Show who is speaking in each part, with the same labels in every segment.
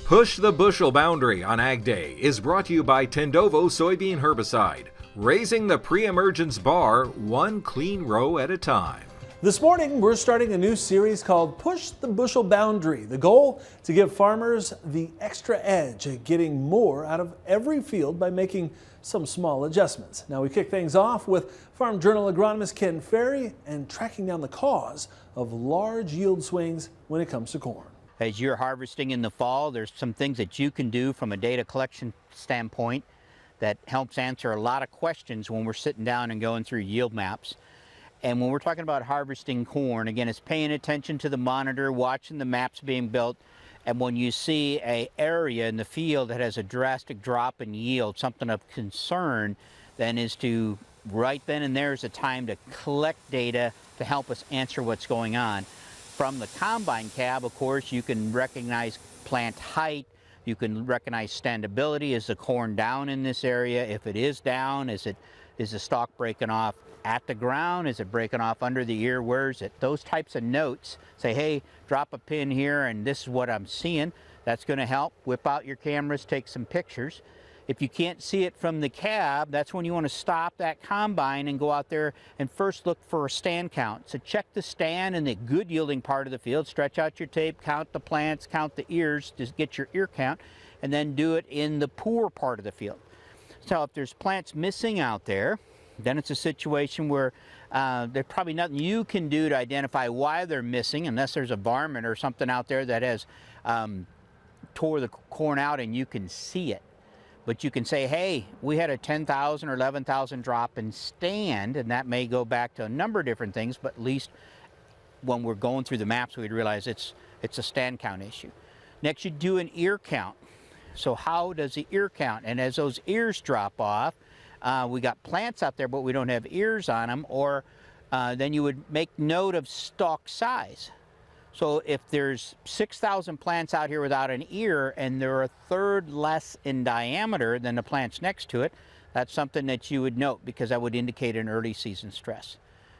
Speaker 1: Push the Bushel Boundary on Ag Day is brought to you by Tendovo Soybean Herbicide, raising the pre-emergence bar one clean row at a time.
Speaker 2: This morning, we're starting a new series called Push the Bushel Boundary. The goal, to give farmers the extra edge at getting more out of every field by making some small adjustments. Now, we kick things off with Farm Journal agronomist Ken Ferry and tracking down the cause of large yield swings when it comes to corn.
Speaker 3: As you're harvesting in the fall, there's some things that you can do from a data collection standpoint that helps answer a lot of questions when we're sitting down and going through yield maps. And when we're talking about harvesting corn, again, it's paying attention to the monitor, watching the maps being built. And when you see an area in the field that has a drastic drop in yield, something of concern, then is to, right then and there is a time to collect data to help us answer what's going on. From the combine cab, of course, you can recognize plant height, you can recognize standability. Is the corn down in this area? If it is down, is the stalk breaking off at the ground? Is it breaking off under the ear? Where is it? Those types of notes say, hey, drop a pin here and this is what I'm seeing. That's going to help. Whip out your cameras, take some pictures. If you can't see it from the cab, that's when you want to stop that combine and go out there and first look for a stand count. So check the stand in the good yielding part of the field, stretch out your tape, count the plants, count the ears, just get your ear count, and then do it in the poor part of the field. So if there's plants missing out there, then it's a situation where there's probably nothing you can do to identify why they're missing, unless there's a varmint or something out there that has tore the corn out and you can see it. But you can say, hey, we had a 10,000 or 11,000 drop in stand, and that may go back to a number of different things, but at least when we're going through the maps, we'd realize it's a stand count issue. Next, you do an ear count. So how does the ear count? And as those ears drop off, we got plants out there, but we don't have ears on them, or then you would make note of stalk size. So if there's 6,000 plants out here without an ear and they're a third less in diameter than the plants next to it, that's something that you would note because that would indicate an early season stress.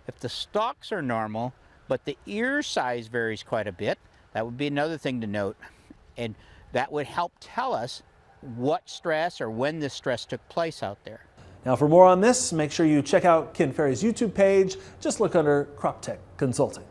Speaker 3: If the stalks are normal, but the ear size varies quite a bit, that would be another thing to note. And that would help tell us what stress or when this stress took place out there.
Speaker 2: Now, for more on this, make sure you check out Ken Ferry's YouTube page. Just look under Crop Tech Consulting.